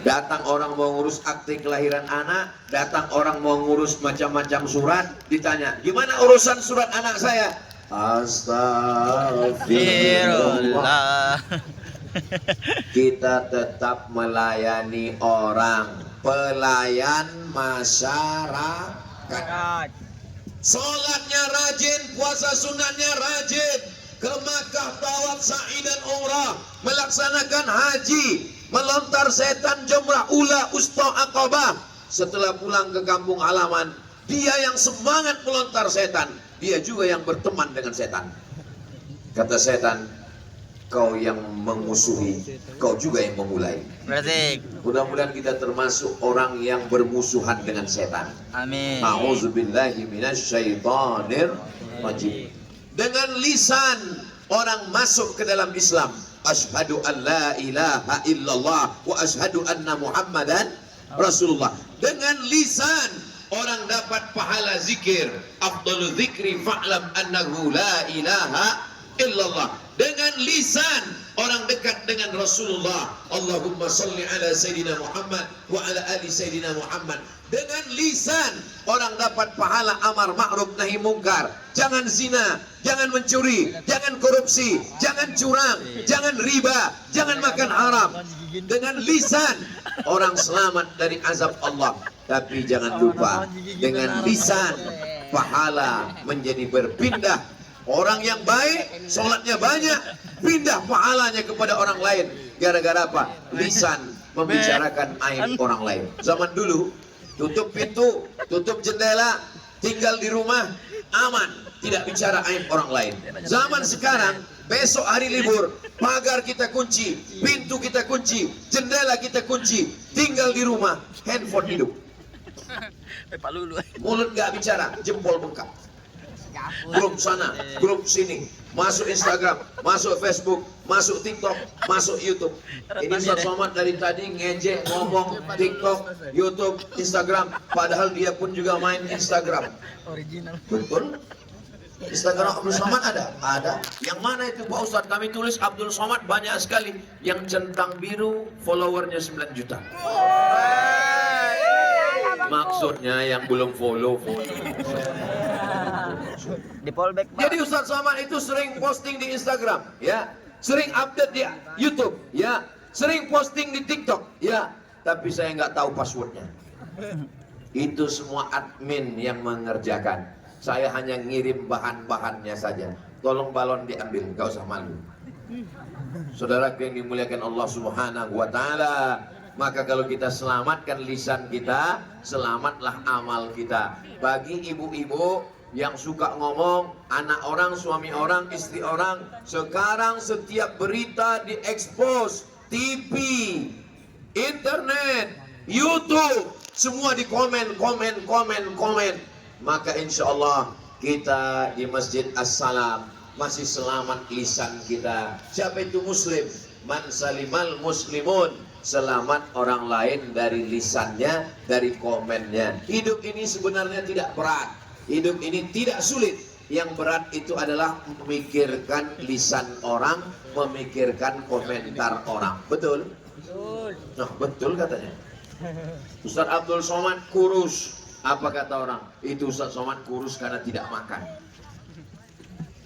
Datang orang mau ngurus akte kelahiran anak, datang orang mau ngurus macam-macam surat, ditanya, gimana urusan surat anak saya? Astagfirullah. Kita tetap melayani orang, pelayan masyarakat. Sholatnya rajin, puasa sunatnya rajin, ke Makkah tawaf sa'i dan umrah, melaksanakan haji, melontar setan jumrah ula usta aqabah. Setelah pulang ke kampung halaman, dia yang semangat melontar setan, dia juga yang berteman dengan setan. Kata setan, kau yang memusuhi, kau juga yang memulai. Mudah-mudahan kita termasuk orang yang bermusuhan dengan setan. Amin. A'udzubillahi minasyaitonir rajim. Dengan lisan orang masuk ke dalam Islam. Asyhadu an la ilaha illallah wa asyhadu anna Muhammadan Rasulullah. Dengan lisan orang dapat pahala zikir. Afdhalu dzikri fa'lam annahu la ilaha illallah. Dengan lisan orang dekat dengan Rasulullah. Allahumma salli ala Sayyidina Muhammad wa ala ali Sayyidina Muhammad. Dengan lisan orang dapat pahala amar ma'ruf nahi mungkar. Jangan zina, jangan mencuri, jangan korupsi, jangan curang, jangan riba, jangan makan haram. Dengan lisan orang selamat dari azab Allah. Tapi jangan lupa, dengan lisan pahala menjadi berpindah. Orang yang baik, sholatnya banyak, pindah pahalanya kepada orang lain. Gara-gara apa? Lisan membicarakan aib orang lain. Zaman dulu, tutup pintu, tutup jendela, tinggal di rumah, aman, tidak bicara aib orang lain. Zaman sekarang, besok hari libur, pagar kita kunci, pintu kita kunci, jendela kita kunci, tinggal di rumah, handphone hidup. Mulut gak bicara, jempol bengkak. Grup sana, grup sini, masuk Instagram, masuk Facebook, masuk TikTok, masuk YouTube. Ini Ustaz Somad dari tadi ngejek ngomong TikTok, YouTube, Instagram, padahal dia pun juga main Instagram. Betul? Instagram Abdul Somad ada? Ada. Yang mana itu Pak Ustadz? Kami tulis Abdul Somad banyak sekali. Yang centang biru followernya 9 juta. Maksudnya yang belum follow. Di Polbek. Jadi Ustaz Somad itu sering posting di Instagram, ya, sering update di YouTube, ya, sering posting di TikTok, ya, tapi saya nggak tahu passwordnya. Itu semua admin yang mengerjakan. Saya hanya ngirim bahan-bahannya saja. Tolong balon diambil, nggak usah malu. Saudara yang dimuliakan Allah Subhanahu wa Ta'ala, maka kalau kita selamatkan lisan kita, selamatlah amal kita. Bagi ibu-ibu yang suka ngomong, anak orang, suami orang, istri orang, sekarang setiap berita diekspos, TV, internet, YouTube, semua di komen. Maka insya Allah kita di Masjid As-Salam masih selamat lisan kita. Siapa itu muslim? Man salimal muslimun, selamat orang lain dari lisannya, dari komennya. Hidup ini sebenarnya tidak berat. Hidup ini tidak sulit. Yang berat itu adalah memikirkan lisan orang, memikirkan komentar orang. Betul? Betul. Nah, betul katanya. Ustaz Abdul Somad kurus. Apa kata orang? Itu Ustaz Somad kurus karena tidak makan.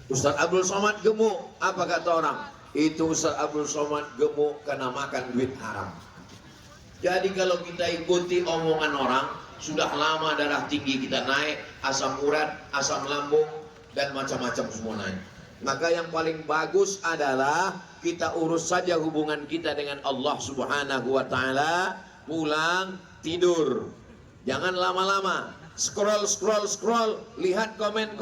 Ustaz Abdul Somad gemuk. Apa kata orang? Itu Ustaz Abdul Somad gemuk karena makan duit haram. Jadi kalau kita ikuti omongan orang, sudah lama darah tinggi kita naik, asam urat, asam lambung, dan macam-macam semua naik. Maka yang paling bagus adalah kita urus saja hubungan kita dengan Allah Subhanahu wa Ta'ala. Pulang tidur, jangan lama-lama scroll, lihat komen,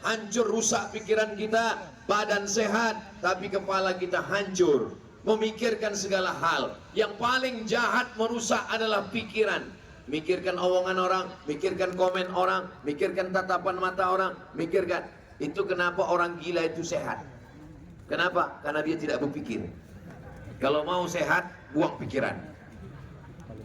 hancur, rusak pikiran kita. Badan sehat tapi kepala kita hancur, memikirkan segala hal. Yang paling jahat merusak adalah pikiran. Mikirkan omongan orang, mikirkan komen orang, mikirkan tatapan mata orang, mikirkan. Itu kenapa orang gila itu sehat. Kenapa? Karena dia tidak berpikir. Kalau mau sehat, buang pikiran.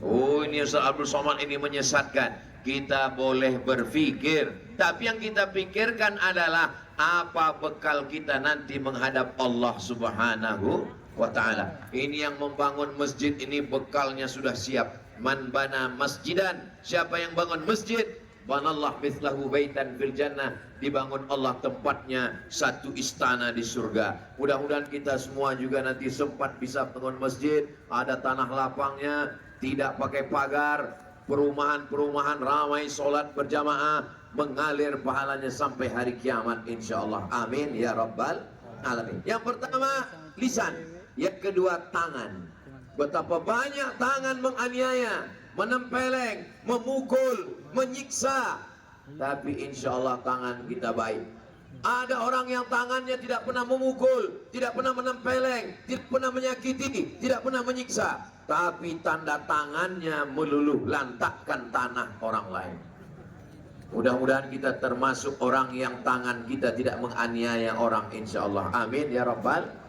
Oh, ini Ustaz Abdul Somad ini menyesatkan. Kita boleh berpikir, tapi yang kita pikirkan adalah apa bekal kita nanti menghadap Allah Subhanahu wa ta'ala. Ini yang membangun masjid ini bekalnya sudah siap. Man bana masjidan, siapa yang bangun masjid, banallah mithlahu baitan fil jannah, dibangun Allah tempatnya satu istana di surga. Mudah-mudahan kita semua juga nanti sempat bisa bangun masjid, ada tanah lapangnya, tidak pakai pagar, perumahan-perumahan ramai, solat berjamaah, mengalir pahalanya sampai hari kiamat insyaallah. Amin ya rabbal alamin. Yang pertama lisan, yang kedua tangan. Betapa banyak tangan menganiaya, menempeleng, memukul, menyiksa, tapi insyaallah tangan kita baik. Ada orang yang tangannya tidak pernah memukul, tidak pernah menempeleng, tidak pernah menyakiti, tidak pernah menyiksa, tapi tanda tangannya meluluh lantakkan tanah orang lain. Mudah-mudahan kita termasuk orang yang tangan kita tidak menganiaya orang insyaallah. Amin ya rabbal.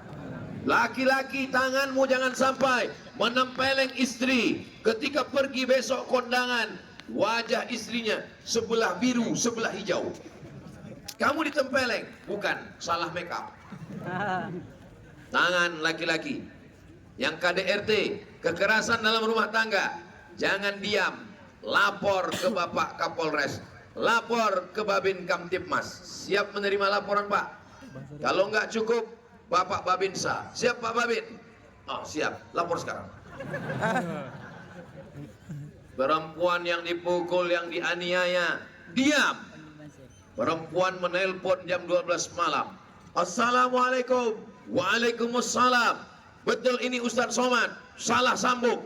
Laki-laki, tanganmu jangan sampai menempeleng istri. Ketika pergi besok kondangan, wajah istrinya sebelah biru, sebelah hijau. Kamu ditempeleng, bukan, salah makeup. Tangan laki-laki. Yang KDRT, kekerasan dalam rumah tangga, jangan diam. Lapor ke Bapak Kapolres, lapor ke Babin Kamtibmas. Siap menerima laporan, Pak? Kalau nggak cukup, Bapak Babinsa. Siap Pak Babin? Oh siap, lapor sekarang. Perempuan yang dipukul, yang dianiaya, diam. Perempuan menelpon jam 12 malam. Assalamualaikum. Waalaikumsalam. Betul ini Ustadz Somad, salah sambung.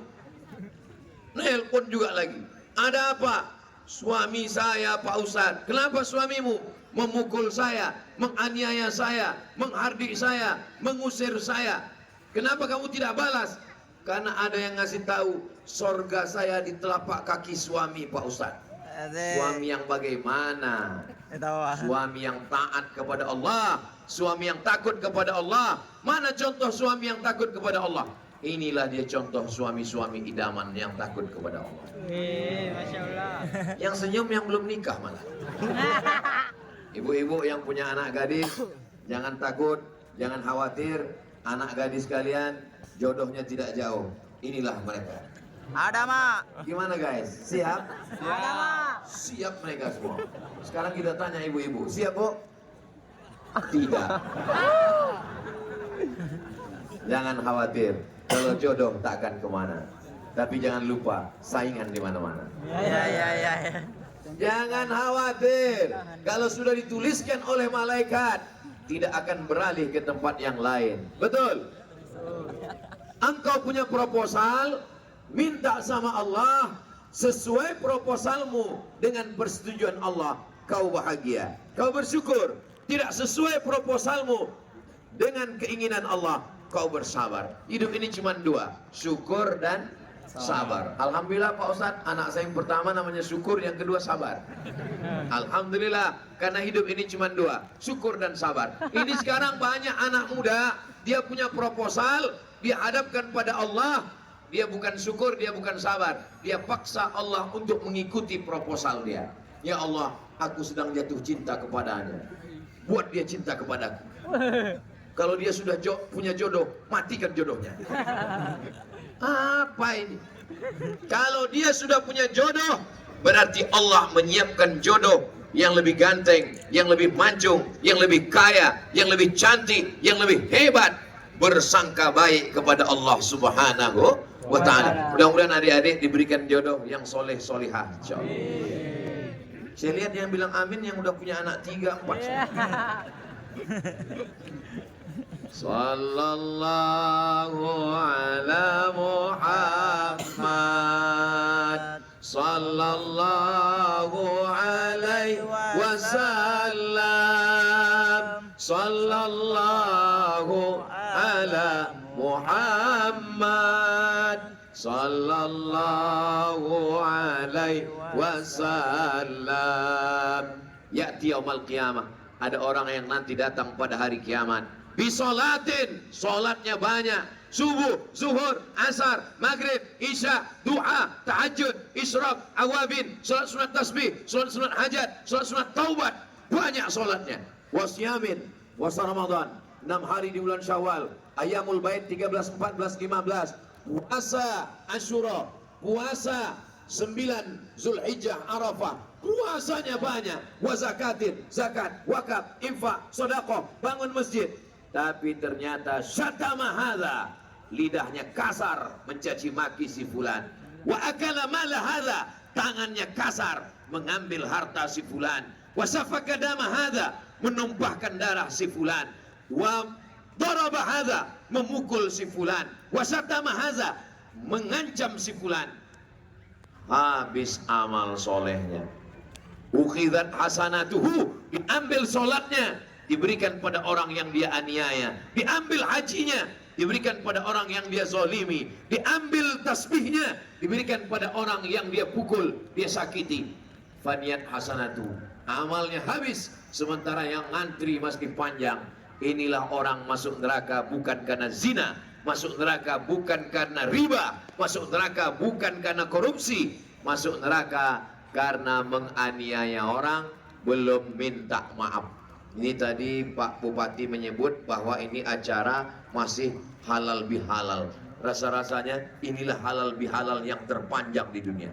Nelpon juga lagi. Ada apa? Suami saya Pak Ustadz. Kenapa suamimu memukul saya, menganiaya saya, menghardik saya, mengusir saya? Kenapa kamu tidak balas? Karena ada yang ngasih tahu, sorga saya di telapak kaki suami Pak Ustadz. Suami yang bagaimana? Suami yang taat kepada Allah, suami yang takut kepada Allah. Mana contoh suami yang takut kepada Allah? Inilah dia contoh suami-suami idaman yang takut kepada Allah. Masya Allah. Yang senyum yang belum nikah malah. Ibu-ibu yang punya anak gadis, jangan takut, jangan khawatir. Anak gadis kalian jodohnya tidak jauh. Inilah mereka. Ada mak. Gimana guys? Siap? Ada mak. Siap mereka semua. Sekarang kita tanya ibu-ibu, siap Bu? Tidak. Jangan khawatir, kalau jodoh tak akan kemana. Tapi jangan lupa, saingan di mana-mana. Ya. Jangan khawatir, kalau sudah dituliskan oleh malaikat, tidak akan beralih ke tempat yang lain. Betul? Engkau punya proposal, minta sama Allah, sesuai proposalmu dengan persetujuan Allah, kau bahagia, kau bersyukur. Tidak sesuai proposalmu dengan keinginan Allah, kau bersabar. Hidup ini cuma dua, syukur dan sabar. Alhamdulillah Pak Ustadz, anak saya yang pertama namanya syukur, yang kedua sabar. Alhamdulillah, karena hidup ini cuma dua, syukur dan sabar. Ini sekarang banyak anak muda, dia punya proposal, dia hadapkan pada Allah, dia bukan syukur, dia bukan sabar, dia paksa Allah untuk mengikuti proposal dia. Ya Allah, aku sedang jatuh cinta kepadanya, buat dia cinta kepadaku. Kalau dia sudah punya jodoh, matikan jodohnya. Apa ini? Kalau dia sudah punya jodoh, berarti Allah menyiapkan jodoh yang lebih ganteng, yang lebih mancung, yang lebih kaya, yang lebih cantik, yang lebih hebat. Bersangka baik kepada Allah Subhanahu wa ta'ala. Mudah-mudahan adik-adik diberikan jodoh yang soleh solihah, insyaallah. Saya lihat yang bilang amin yang udah punya anak 3, 4. Sallallahu ala Muhammad, sallallahu alaihi wasallam, sallallahu ala Muhammad, sallallahu alaihi wasallam. Ya'ti yaumul qiyamah, ada orang yang nanti datang pada hari kiamat. Bisolatin, solatnya banyak. Subuh, zuhur, asar, maghrib, isya, duha, tahajud, isyraq, awabin, solat sunat tasbih, solat sunat hajat, solat sunat taubat. Banyak solatnya. Wasyamin, wasa Ramadan, 6 hari di bulan Syawal, Ayamul Bait 13, 14, 15. Puasa Asyura, puasa 9 Zulhijjah Arafah, puasanya banyak. Wa zakatin, zakat, wakaf, infak, sedekah, bangun masjid. Tapi ternyata syatama hadza, lidahnya kasar mencaci maki si fulan. Wa akala mala hadza, tangannya kasar mengambil harta si fulan. Wa safaka dama hadza, menumpahkan darah si fulan. Wa daraba hadza, memukul si fulan. Wa syatama hadza, mengancam si fulan. Habis amal solehnya. Ukhidat hasanatuhu, diambil solatnya, diberikan pada orang yang dia aniaya. Diambil hajinya, diberikan pada orang yang dia zalimi. Diambil tasbihnya, diberikan pada orang yang dia pukul, dia sakiti. Faniyat hasanatu, amalnya habis, sementara yang ngantri masih panjang. Inilah orang masuk neraka bukan karena zina, masuk neraka bukan karena riba, masuk neraka bukan karena korupsi, masuk neraka karena menganiaya orang, belum minta maaf. Ini tadi Pak Bupati menyebut bahwa ini acara masih halal bihalal. Rasa-rasanya inilah halal bihalal yang terpanjang di dunia.